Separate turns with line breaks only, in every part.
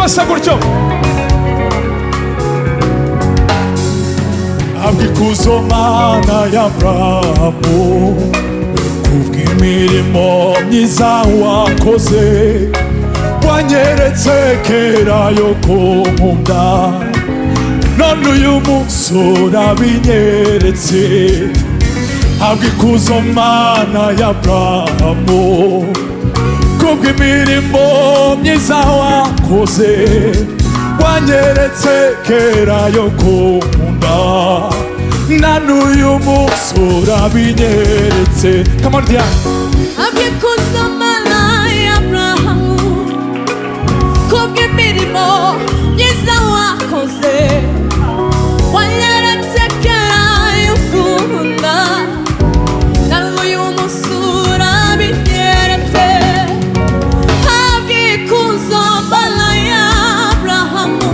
twese gutyo. Abikuzo Mana ya Abrahamu, kubw'imirimo myiza wakoze, wanyeretse kera yo kunkunda, none uyu munsi urabinyeretse. Abikuzo Mana ya Abrahamu, kubw'imirimo myiza wakoze, wanyeretse kera yo kunkunda, none uyu munsi urabinyeretse. Come on, Diane.
Abikuzo Mana ya Abrahamu, kubw'imirimo myiza wakoze, wanyeretse kera yo kunkunda, none uyu munsi urabinyeretse. Abikuzo Mana ya Abrahamu,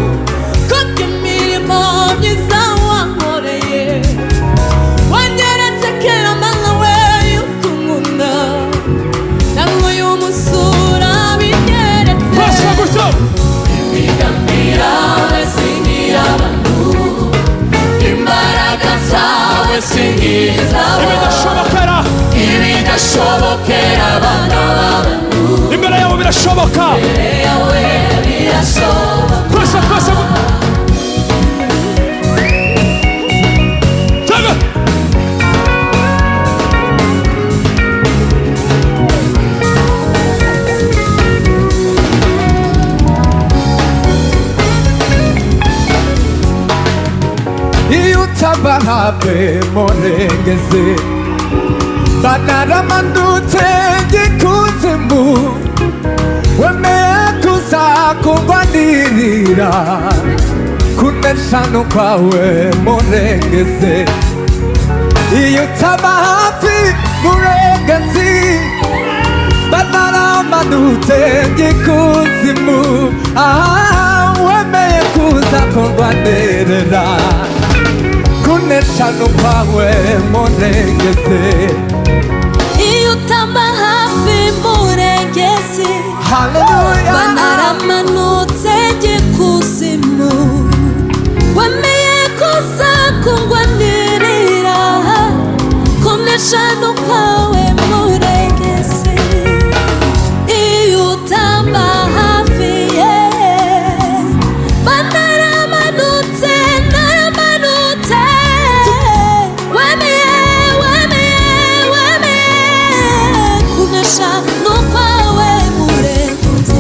kubw'imirimo myiza wankoreye, wanyeretse kera Mana we yo kunkunda, none uyu munsi urabinyeretse.
Twese gutyo.
Imigambi yawe si nk'iy'abantu, imbaraga zawe si nk'izabo, ibidashobokera abana b'abantu,
imbere yawe birashoboka.
imbere yawe birashoboka.
Twese twese Taga.
Iyo utaba hafi murengezi, banaramanutse ngikuzimu, wemeye kuza kungwanirira, kunesha kwawe murengezi. Iyo utaba hafi murengezi, banaramanutse ngikuzimu, wemeye kuza kungwanirira, kunesha kwawe murengezi.
Iyo utamba hafi murengezi,
Hallelujah.
banaramanutse ngikuzimu, wemeye kuza kungwanirira, kunesha kwawe murengezi. Iyo utamba hafi banaramanutse, naramanutse, wemeye kunesha kwawe murengezi.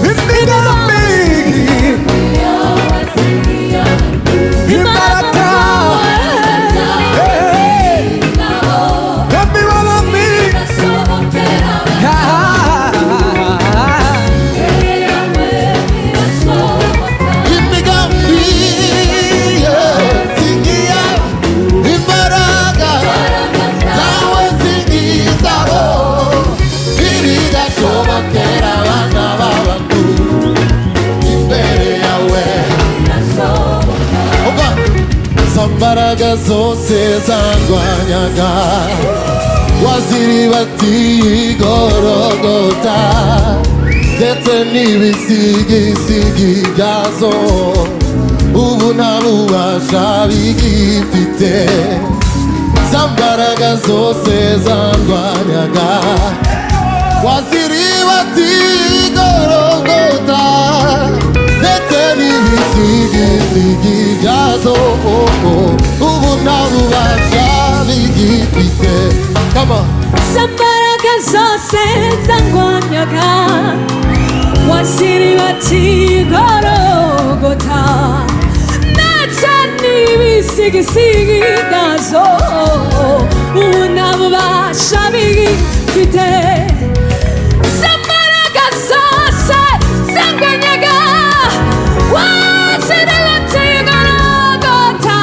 Imbaraga zose zandwanyaga, waziribatiye igorogota, ndetse n'ibisigisigi byazo ubu nta bubasha bigifite. Za mbaraga zose zandwanyaga, waziribatiye igorogota, ndetse n'ibisigisigi byazo ubu nta bubasha bigifite. Come on.
Za mbaraga zose zandwanyaga, waziribatiye igorogota, ndetse n'ibisigisigi byazo ubu nta bubasha bigifite. Za mbaraga zose zandwanyaga, waziribatiye igorogota,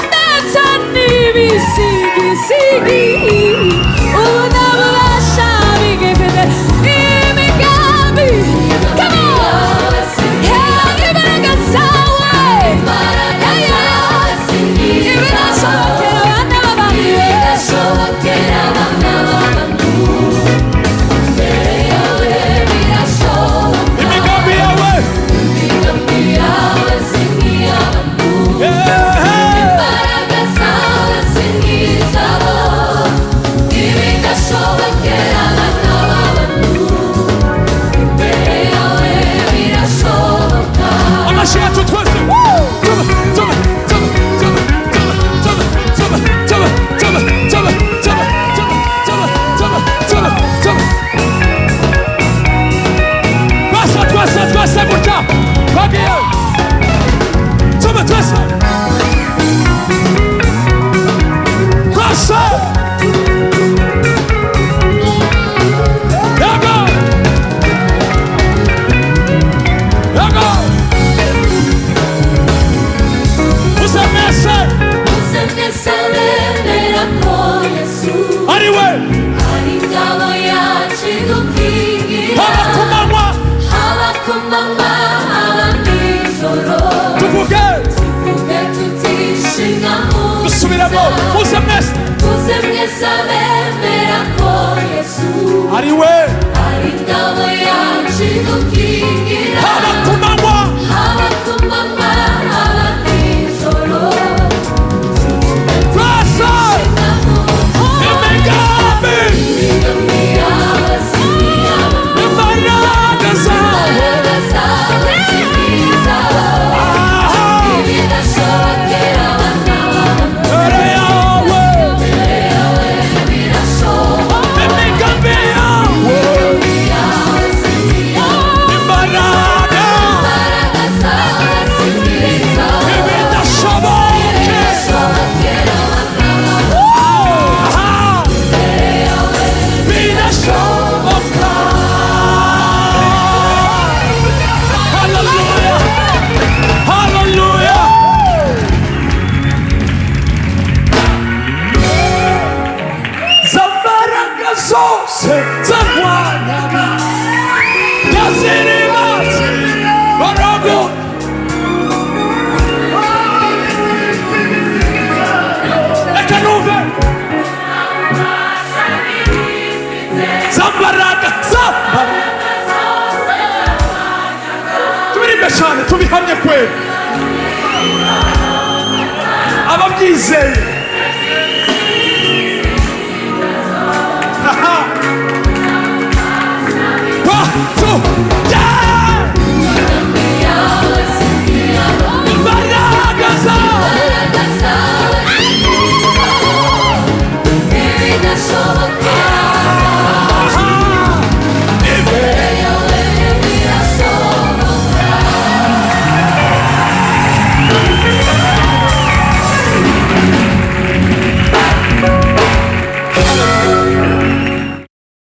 ndetse n'ibisigisigi ubu nta bubasha bigifite. Imigambi, come on, imbaraga zawe, ibidashobokera abana b'abantu,
amashyi yacu twese twese gutya twagiye twese twese ariwe
ingabo yacu idukingira
haba ku manywa
haba ku manywa haba nijoro
twese imigambi imbaraga zawe
ibidashobokera abana bawe
mbere yawe imigambi yawe imbaraga ibidashoboka haleluya haleluya zambaraga zose zarwanyaga yaziribatse barago reka numve zambaraga tubirime cyane tubihamye kweli ababyizeye